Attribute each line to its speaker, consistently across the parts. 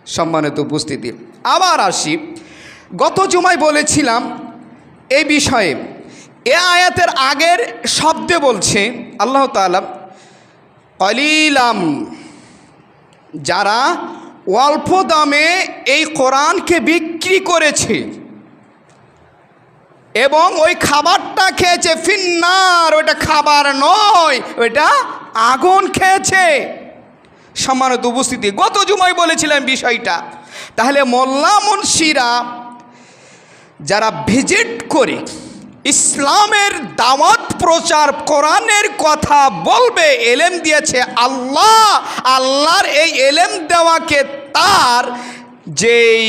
Speaker 1: সম্মানিত উপস্থিতি, আবার আসি, গত জুমায় বলেছিলাম এই বিষয়ে। এ আয়াতের আগের শব্দে বলছে আল্লাহ তাআলা, কলিলাম, যারা অল্প দামে এই কোরআনকে বিক্রি করেছে এবং ওই খাবারটা খেয়েছে, ফিন্নার, ওইটা খাবার নয়, ওইটা আগুন খেয়েছে। সম্মানিত উপস্থিতি, গত জুমায় বলেছিলাম বিষয়টা। তাহলে মোল্লা মুন্সিরা যারা ভিজিট করে ইসলামের দাওয়াত প্রচার, কোরআনের কথা বলবে, এলেম দিয়েছে আল্লাহ, আল্লাহর এই এলেম দেওয়াকে তার যেই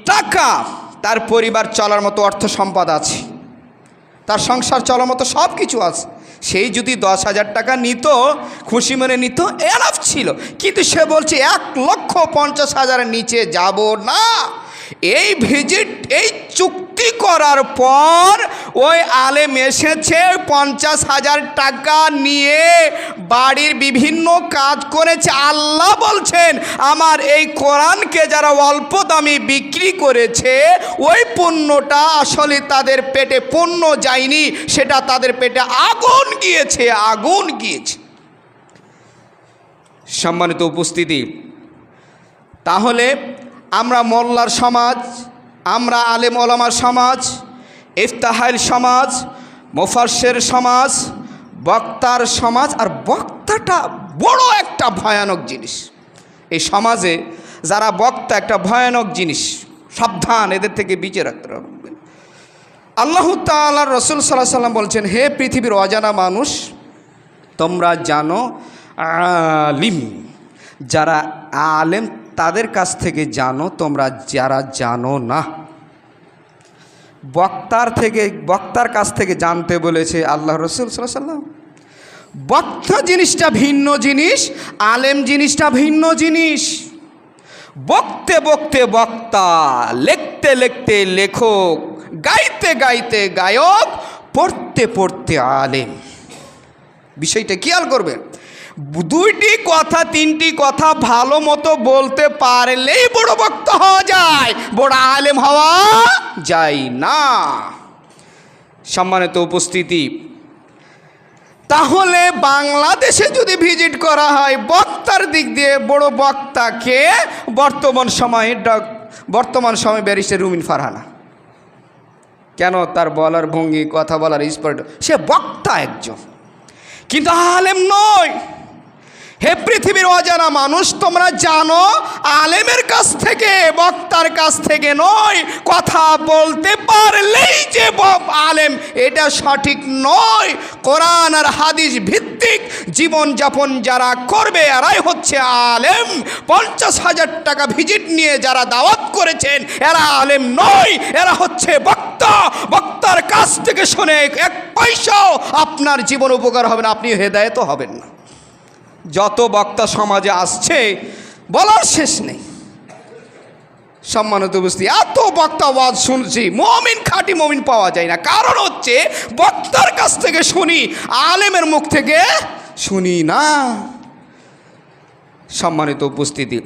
Speaker 1: টাকা, তার পরিবার চলার মতো অর্থ সম্পদ আছে, তার সংসার চলার মতো সব কিছু আছে, সেই যদি 10,000 টাকা নিত, খুশি মনে নিত, এনাফ ছিল। কিন্তু সে বলছে 1,50,000 নিচে যাব না। এই ভিজিট, এই চুক্তি করার পর ওই আলেম এসেছে 50,000 টাকা নিয়ে বাড়ির বিভিন্ন কাজ করেছে। আল্লাহ বলছেন, আমার এই কোরআনকে যারা অল্প দামে বিক্রি করেছে, ওই পণ্যটা আসলে তাদের পেটে পণ্য যায়নি, সেটা তাদের পেটে আগুন গিয়েছে, আগুন গিয়েছে। সম্মানিত উপস্থিতি, তাহলে আমরা মোল্লার সমাজ, আমরা আলেম ওলামার সমাজ, ইফতাহাইল সমাজ, মুফাসসির সমাজ, বক্তার সমাজ, আর বক্তাটা বড় একটা ভয়ানক জিনিস। এই সমাজে যারা বক্তা একটা ভয়ানক জিনিস, সাবধান, এদের থেকে বেঁচে রাখতে হবে। আল্লাহ তাআলা, রাসূল সাল্লাল্লাহু আলাইহি ওয়াসাল্লাম বলছেন, হে পৃথিবীর অজানা মানুষ, তোমরা জানো আলিম, যারা আলেম তাদের কাছ থেকে জানো, তোমরা যারা জানো না। বক্তার কাছ থেকে জানতে বলেছে আল্লাহ রাসূল সাল্লাল্লাহু আলাইহি ওয়াসাল্লাম। বক্তা জিনিসটা ভিন্ন জিনিস, আলেম জিনিসটা ভিন্ন জিনিস। বকতে বকতে বক্তা, লিখতে লিখতে লেখক, গাইতে গাইতে গায়ক, পড়তে পড়তে আলেম। বিষয়টা খেয়াল করবেন। 2টি কথা 3টি কথা ভালো মতো বলতে পারলেই বড় বক্তা হওয়া যায়, বড় আলেম হওয়া যায় না। সম্মানিত উপস্থিতি, তাহলে বাংলাদেশে যদি ভিজিট করা হয় বক্তার দিক দিয়ে, বড় বক্তাকে বর্তমান সময়ে ব্যারিস্টার রুমিন ফারহানা। কেন? তার বলার ভঙ্গি, কথা বলার স্পষ্ট, সে বক্তা একজন, কিন্তু আলেম নয়। হে পৃথিবীর অজানা মানুষ, তোমরা জানো আলেমের কাছ থেকে, বক্তার কাছ থেকে নয়। কথা বলতে পারলেই যে আলেম, এটা সঠিক নয়। কোরআন আর হাদিস ভিত্তিক জীবনযাপন যারা করবে, এরাই হচ্ছে আলেম। 50,000 টাকা ভিজিট নিয়ে যারা দাওয়াত করেছেন, এরা আলেম নয়, এরা হচ্ছে বক্তা। বক্তার কাছ থেকে শুনে 1 পয়সাও আপনার জীবন উপকার হবে না, আপনি হেদায়েতও হবেন না। যত বক্তা সমাজে আসছে বলার শেষ নেই। সম্মানিত উপস্থিতি, এত বক্তা ওয়াজ শুনছি, মুমিন, খাঁটি মুমিন পাওয়া যায় না। কারণ হচ্ছে বক্তার কাছ থেকে শুনি, আলেমের মুখ থেকে শুনি না। সম্মানিত উপস্থিতি,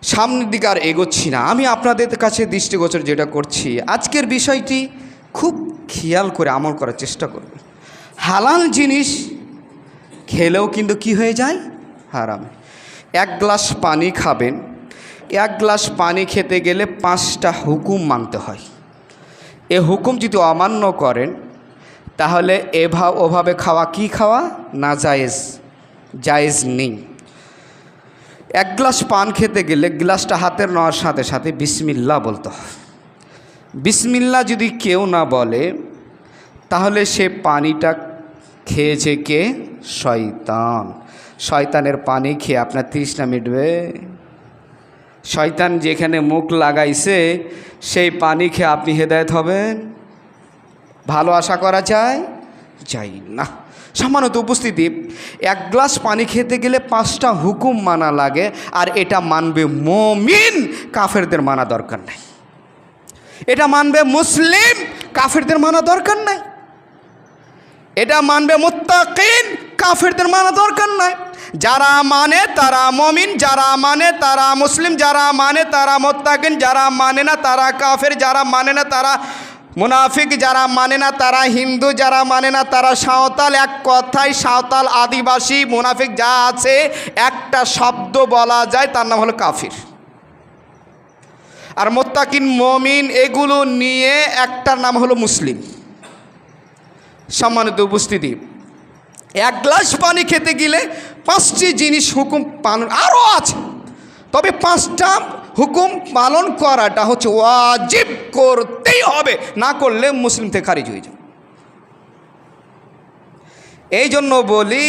Speaker 1: সামনের দিকে আর এগোচ্ছি না। আমি আপনাদের কাছে দৃষ্টিগোচর যেটা করছি, আজকের বিষয়টি খুব খেয়াল করে আমল করার চেষ্টা করবেন। হালাল জিনিস খেলেও কিন্তু কি হয়ে যায়? হারাম। 1 গ্লাস পানি খাবেন, 1 গ্লাস পানি খেতে গেলে 5টা হুকুম মানতে হয়। এ হুকুম যদি অমান্য করেন, তাহলে ওভাবে খাওয়া কি খাওয়া? না জায়েজ, জায়েজ নেই। 1 গ্লাস পান খেতে গেলে গ্লাসটা হাতের নেওয়ার সাথে সাথে বিসমিল্লাহ বলতে হয়। বিসমিল্লাহ যদি কেউ না বলে, তাহলে সে পানিটা খেয়েছে কে? শয়তান। শয়তানের পানি খেয়ে আপনার তৃষ্ণা মিটবে? শয়তান যেখানে মুখ লাগাইছে, সেই পানি খেয়ে আপনি হেদায়েত হবেন? ভালো আশা করা যায়? যাই না। সম্মানিত উপস্থিতি, 1 গ্লাস পানি খেতে গেলে 5টা হুকুম মানা লাগে, আর এটা মানবে মুমিন, কাফেরদের মানা দরকার নাই। এটা মানবে মুসলিম, কাফেরদের মানা দরকার নাই। এটা মানবে মুত্তাকিন, কাফেরদের মানা দরকার নাই। যারা মানে তারা মমিন, যারা মানে তারা মুসলিম, যারা মানে তারা মুত্তাকিন, যারা মানে না তারা কাফের, যারা মানে না তারা মুনাফিক, যারা মানে না তারা হিন্দু, যারা মানে না তারা সাঁওতাল। এক কথায় সাঁওতাল, আদিবাসী, মুনাফিক যা আছে একটা শব্দ বলা যায়, তার নাম হলো কাফির। আর মুত্তাকিন, মমিন এগুলো নিয়ে একটার নাম হলো মুসলিম। সম্মানিত উপস্থিতি, এক গ্লাস পানি খেতে গেলে 5টি জিনিস হুকুম পালন আরও আছে, তবে 5টা হুকুম পালন করাটা হচ্ছে ওয়াজিব, করতেই হবে, না করলে মুসলিম থেকে খারিজ হয়ে যাবে। এই জন্য বলি,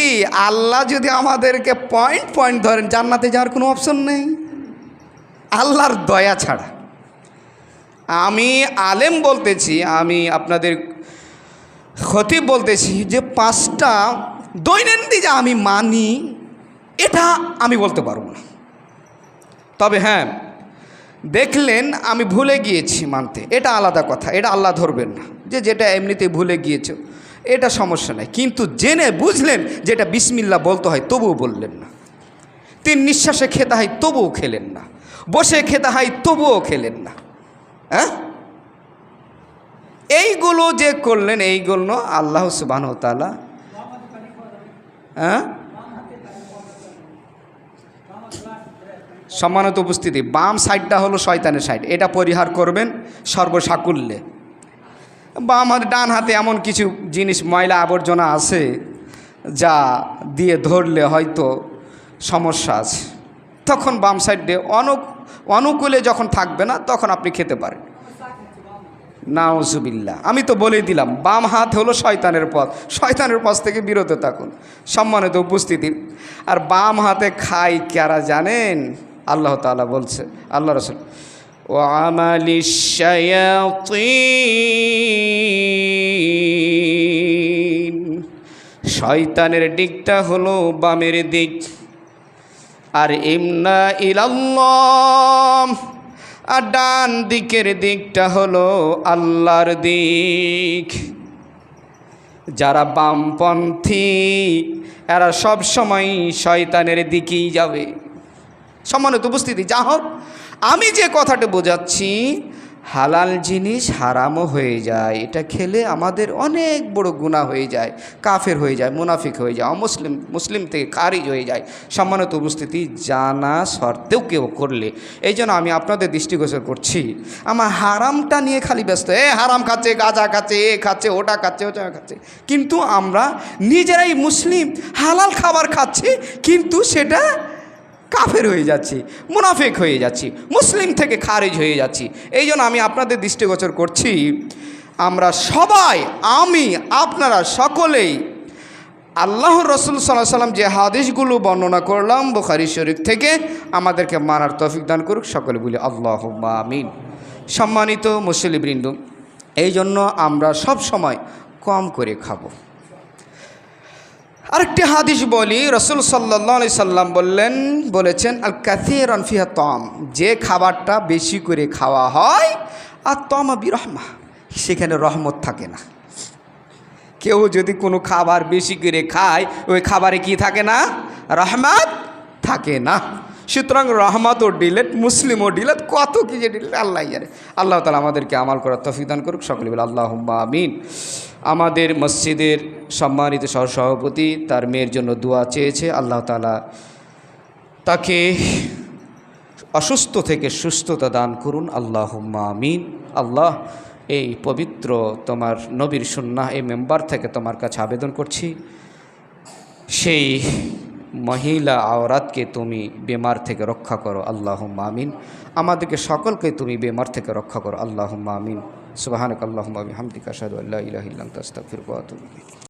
Speaker 1: আল্লাহ যদি আমাদেরকে পয়েন্ট পয়েন্ট ধরেন, জান্নাতে যাওয়ার কোনো অপশন নেই আল্লাহর দয়া ছাড়া। আমি আলেম বলতেছি, আমি আপনাদের খতিব বলতেছি যে 5টা দৈনন্দিন যা আমি মানি, এটা আমি বলতে পারবো না। তবে হ্যাঁ, দেখলেন আমি ভুলে গিয়েছি মানতে, এটা আলাদা কথা, এটা আল্লাহ ধরবেন না। যেটা এমনিতেই ভুলে গিয়েছো এটা সমস্যা নাই, কিন্তু জেনে বুঝলেন যেটা বিসমিল্লাহ বলতে হয় তবুও বললেন না, 3 নিঃশ্বাসে খেতে হয় তবুও খেলেন না, বসে খেতে হয় তবুও খেলেন না। হ্যাঁ, এইগুলো যে করলেন, এইগুলো আল্লাহ সুবহানাহু ওয়া তাআলা সম্মানিত উপস্থিতি, বাম সাইডটা হলো শয়তানের সাইড, এটা পরিহার করবেন সর্বসাকুল্যে। বাম হাতে, ডান হাতে এমন কিছু জিনিস, ময়লা আবর্জনা আছে যা দিয়ে ধরলে হয়তো সমস্যা আছে, তখন বাম সাইডে অনুকূলে যখন থাকবে না তখন আপনি খেতে পারেন। নাউজুবিল্লাহ, আমি তো বলেই দিলাম, বাম হাত হলো শয়তানের পথ, শয়তানের পথ থেকে বিরত থাকুন। সম্মানিত উপস্থিতি, আর বাম হাতে খাই কারা জানেন? আল্লাহ তাআলা বলছে, আল্লাহ রাসূল, ওয়া আমালিশ শায়াতিন, শয়তানের দিকটা হলো বামের দিক, আর ইমনা ইলাল্লাহ, আর ডান দিকের দিকটা হলো আল্লাহর দিক। যারা বামপন্থী এরা সব সময় শয়তানের দিকেই যাবে। সম্মানিত উপস্থিতি, যা হোক, আমি যে কথাটা বোঝাচ্ছি, হালাল জিনিস হারামও হয়ে যায়, এটা খেলে আমাদের অনেক বড় গুনাহ হয়ে যায়, কাফের হয়ে যায়, মুনাফিক হয়ে যায়, মুসলিম থেকে খারিজ হয়ে যায়। সম্মানিত উপস্থিতি, জানা সত্ত্বেও কেউ করলে, এই জন্য আমি আপনাদের দৃষ্টিগোচর করছি, আমার হারামটা নিয়ে খালি ব্যস্ত, হারাম খাচ্ছে, গাঁজা খাচ্ছে, এ খাচ্ছে, ওটা খাচ্ছে, ওটা খাচ্ছে, কিন্তু আমরা নিজেরাই মুসলিম, হালাল খাবার খাচ্ছি, কিন্তু সেটা কাফের হয়ে যাচ্ছি, মুনাফিক হয়ে যাচ্ছি, মুসলিম থেকে খারিজ হয়ে যাচ্ছি। এই জন্য আমি আপনাদের দৃষ্টিগোচর করছি, আমরা সবাই, আমি আপনারা সকলেই আল্লাহর রাসূল সাল্লাল্লাহু আলাইহি সাল্লাম যে হাদিসগুলো বর্ণনা করলাম বুখারী শরীফ থেকে, আমাদেরকে মানার তৌফিক দান করুক, সকলে বলি আল্লাহুম্মা আমিন। সম্মানিত মুসল্লিবৃন্দ, এই জন্য আমরা সব সময় কম করে খাবো। আরেকটি হাদিস বলি, রাসূল সাল্লাল্লাহু আলাইহি সাল্লাম বলেছেন, আল কাসীরান ফিহা তাম, যে খাবারটা বেশি করে খাওয়া হয়, আর তামা বিরহমা, সেখানে রহমত থাকে না। কেউ যদি কোনো খাবার বেশি করে খায়, ওই খাবারে কি থাকে না? রহমত থাকে না। সুতরাং রহমতও ডিলেট, মুসলিমও ডিলেট, কত কি যে ডিলেট, আল্লাহ জানে। আল্লাহ তাআলা আমাদেরকে আমাল করার তৌফিক দান করুক, সকলে বলে আল্লাহুম্মা আমিন। আমাদের মসজিদের সম্মানিত সহসভাপতি তার মেয়ের জন্য দোয়া চেয়েছে, আল্লাহ তাআলা তাকে অসুস্থ থেকে সুস্থতা দান করুন, আল্লাহুম্মা আমিন। আল্লাহ, এই পবিত্র তোমার নবীর সুন্নাহ এই মেম্বার থেকে তোমার কাছে আবেদন করছি, সেই মহিলা আওরাতকে তুমি বেমার থেকে রক্ষা করো, আল্লাহুম্মা আমিন। আমাদেরকে সকলকে তুমি বেমার থেকে রক্ষা করো, আল্লাহুম্মা আমিন। সুবহানাকাল্লাহুম্মা ওয়া বিহামদিকা আশহাদু আল্লা ইলাহা ইল্লা আনতা আস্তাগফিরুকা ওয়া আতুবু ইলাইক।